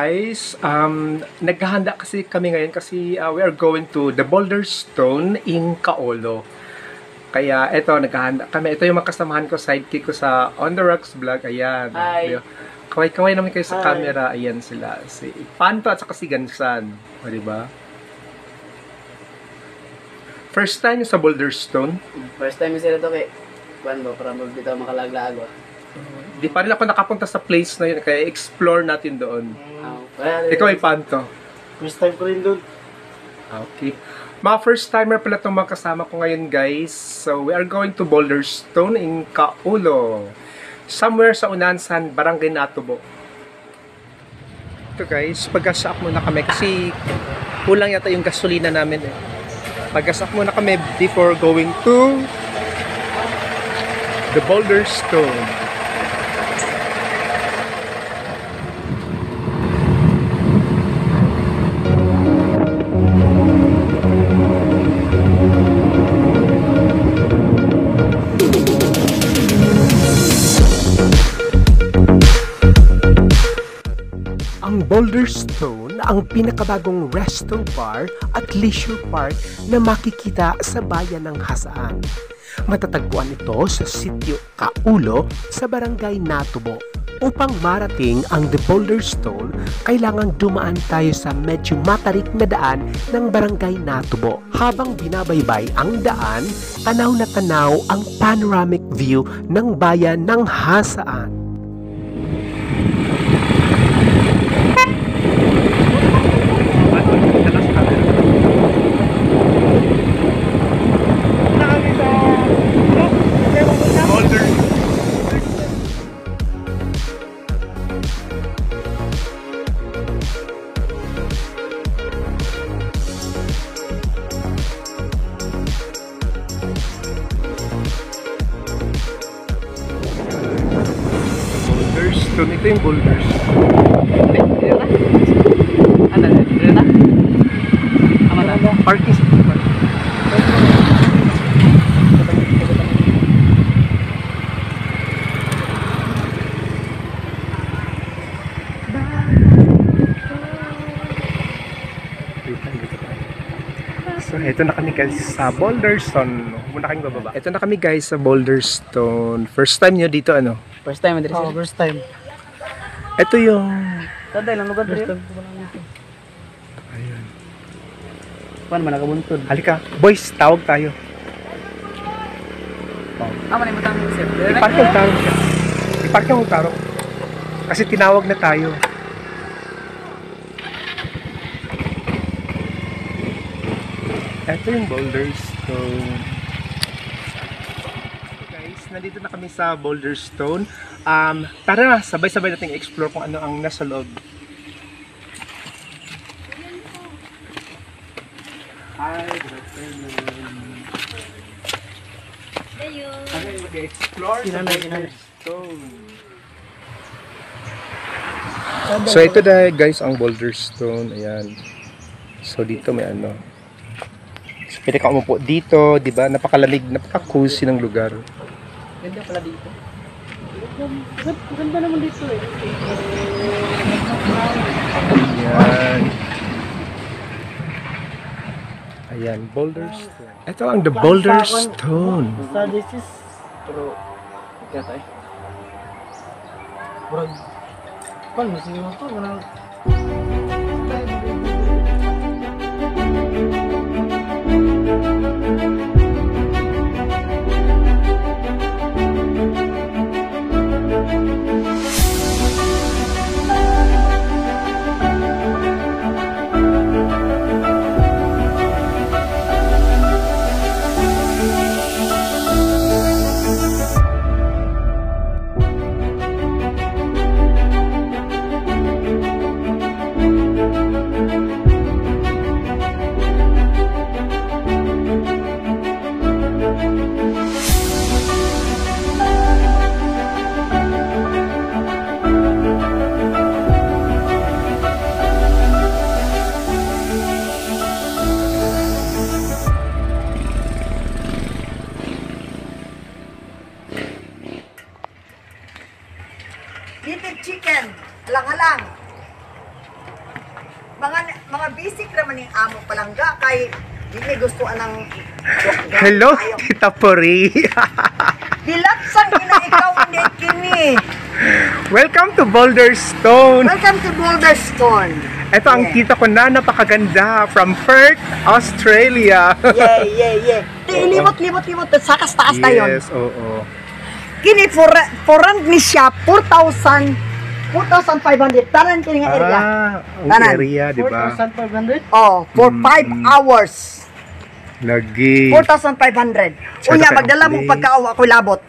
guys, naghahanda kasi kami ngayon kasi we are going to the Boulder Stone in Kaolo. Kaya ito, naghahanda kami. Ito yung makasamahan ko, sidekick ko sa On The Rocks vlog. Ayan. Hi. Kaway-kaway naman kayo sa Hi. camera. Ayan sila. Si Panto at saka si Gansan. O, diba? First time sa Boulder Stone. First time sila to kay Kwando, para magbitaw makalaglago. Di pa rin ako nakapunta sa place na yun. Kaya explore natin doon. Ikaw ay Panto. First time ko rin doon. Okay. Mga first timer pala itong mga kasama ko ngayon, guys. So, we are going to Boulder Stone in Kaolo. Somewhere sa Unansan, Barangay Natubo. Ito guys, pag-gasak muna kami kasi kulang yata yung gasolina namin eh. Pag-gasak muna kami before going to the Boulder Stone. Ang Boulder Stone ang pinakabagong resto bar at leisure park na makikita sa bayan ng Hasaan. Matatagpuan ito sa sitio Kaolo sa Barangay Natubo. Upang marating ang The Boulder Stone, kailangang dumaan tayo sa medyo matarik na daan ng Barangay Natubo. Habang binabaybay ang daan, tanaw na tanaw ang panoramic view ng bayan ng Hasaan. Stone. Ito yung Boulder Stone. Ano na? Ama na. Parking spot. So, ito na kami guys sa Boulder Stone. Muna kayong bababa. Ito na kami guys sa Boulder Stone. First time nyo dito, ano? First time Andres. Oh, first time. Ito yung... Taday lang lugar dito. Ayun. Paano man nakabuntod? Halika. Boys, tawag tayo. Ama na mo tang sir. Ipark yung taro siya. Ipark yung taro. Kasi tinawag na tayo. Ito yung Boulder Stone. Guys, nandito na kami sa Boulder Stone. Tara na, sabay-sabay natin explore kung ano ang nasa loob. Hi, good afternoon. Kami mag-explore sa Boulder Stone. So ito na guys ang Boulder Stone. Ayan. So dito may ano. So pwede ka umupo dito, di ba? Napakalamig, napaka-cozy ng lugar. Ganda pala dito. Ganda naman dito eh. Ayan. Ayan, Boulder Stone. Ito ang the Boulder Stone. Sa this is Pero kaya tayo. Brad. Pan, masih mo to. Walang... mga basic naman yung amo palangga kay hindi gusto anang Hello, Tita Puri. Bilatsan ina ikaw hindi kini. Welcome to Boulder Stone. Welcome to Boulder Stone. Ito ang kita ko na napakaganda from Perth, Australia. Yeah. Limot sa taas na yun. Yes, oo. Kini for rent ni siya 4,500 tanan kini nga area. Ang Tanan. area, di ba? 4,500? Oh, for 5 hours. Lagi. 4,500. Unya magdala mo pagkaawa ko labot.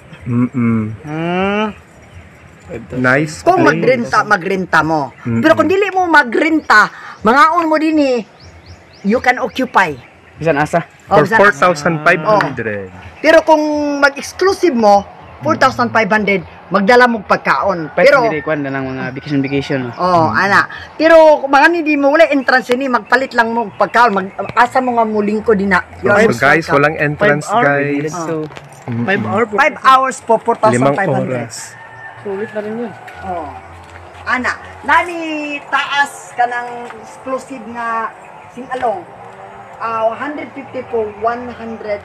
Nice. Kung place. magrenta mo. Pero kung dili mo magrenta, mangaon mo dinhi, you can occupy. Bisan asa. For bisan- 4,500. Pero kung mag-exclusive mo, 4,500, magdala mo pagkaon. Pero Pero dili kwan na ng mga vacation. ana. Pero mga hindi mo wala entrance ni magpalit lang mo pagkaon, asa mo nga muling ko din na. You are So most guys, welcome. walang entrance 5 hours. guys. So 5 hours. 5 hours po 5 4,500. oras. Sulit na rin yun. Oh. Ana, nani taas ka ng exclusive nga sing-along. 150 po 100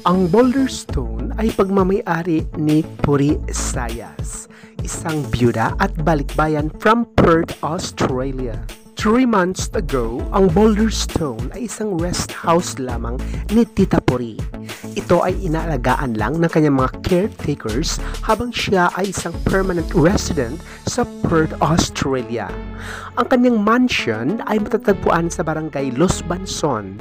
Ang Boulder Stone ay pagmamayari ni Puri Sayas, isang byuda at balikbayan from Perth, Australia. 3 months ago, ang Boulder Stone ay isang rest house lamang ni Tita Puri. Ito ay inaalagaan lang ng kanyang mga caretakers habang siya ay isang permanent resident sa Perth, Australia. Ang kanyang mansion ay matatagpuan sa barangay Los Banson.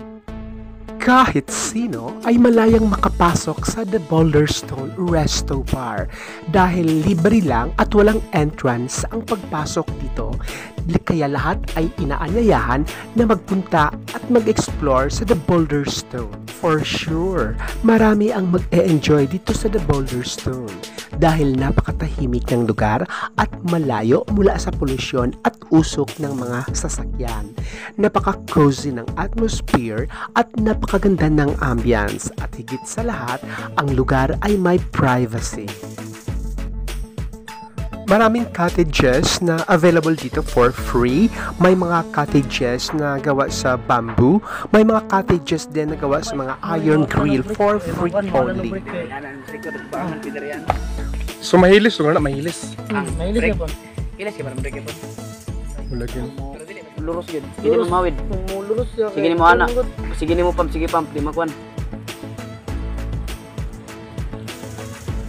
Kahit sino ay malayang makapasok sa The Boulder Stone Resto Bar dahil libre lang at walang entrance ang pagpasok dito. Kaya lahat ay inaanyayahan na magpunta at mag-explore sa The Boulder Stone. For sure, marami ang mag-e-enjoy dito sa The Boulder Stone dahil napakatahimik ng lugar at malayo mula sa polusyon at usok ng mga sasakyan. Napaka-cozy ng atmosphere at napakaganda ng ambience at higit sa lahat, ang lugar ay may privacy. Maraming cottages na available dito for free. May mga cottages na gawa sa bamboo. May mga cottages din na gawa sa mga iron grill for free only. So mahilis, na mahilis. Mahilig ka ba? Ilas ka para break po. Lagyan. Pero dili lurus yun. Dili mo mawid. Mulurus siya. Sige ni mo ana. Sige ni mo pam, sige pam, di magkuan.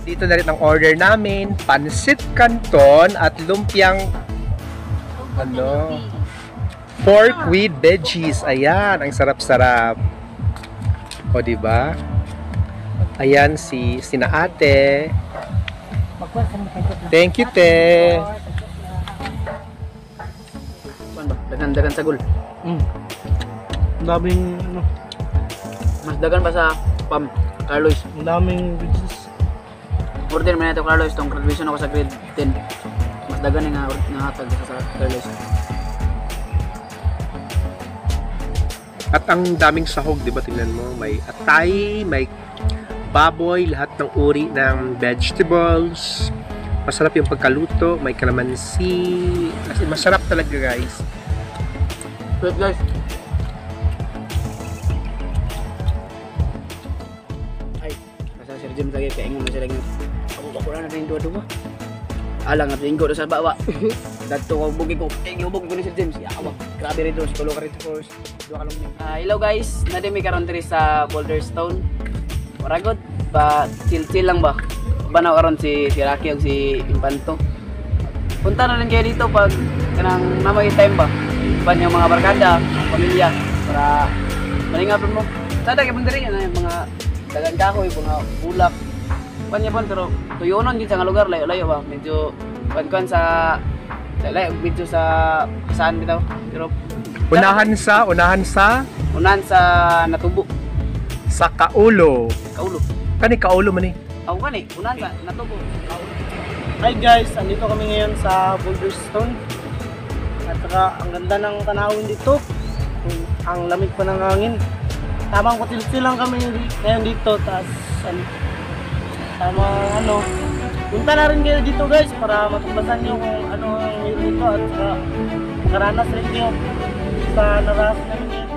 Dito na rin ang order namin, pansit canton at lumpiang pork with veggies. Ayan, ang sarap-sarap. O di ba? Ayan sina ate. Thank you, te. Kuan ba? Dagan sagol. Ang daming, Mas dagan pa sa pam, Carlos. ang daming business. Order man nato Carlos tong graduation ako sa grade 10. Mas dagan nga hatag sa Carlos. At ang daming sahog, di ba? Tingnan mo, may atay, may baboy, lahat ng uri ng vegetables. Masarap yung pagkaluto, may kalamansi. As in, masarap talaga, guys. Wait guys. Ay, nasa Sir Jim lagi kaingon na sila ng ako na rin dua-dua. Alang at linggo sa bawa. Dadto ko bugi ko. Ubog ko ni Sir James. Yawa. Grabe rin doon. Kulo ka rin to first. Dua ka lang. Hello guys. Nadi may karon diri sa Boulder Stone. Waragod. Ba chill lang ba? Banaw aron si Rocky ug si Impanto. Punta na rin kayo dito pag kanang namay time ba. Ban yung mga barkada, pamilya para malingapon mo. Sada kay bundiri yan mga dagang kahoy, mga bulak. Panya pon pero tuyonon gid sa nga lugar layo-layo ba. Medyo kan sa layo medyo sa saan bitaw. Pero Unahan sa natubo. sa Kaulo. Kaulo. Kani Kaulo man eh. Ako kani, unan sa natubo. Kaulo. Hi guys, andito kami ngayon sa Boulder Stone. At saka ang ganda ng tanawin dito. Ang lamig pa ng hangin. Tamang kutilsil lang kami ngayon dito. Tapos Tama, ano, punta na rin kayo dito guys para matumbasan nyo kung ano ang meron dito at saka makaranas rin kayo sa naranasan namin ngayon.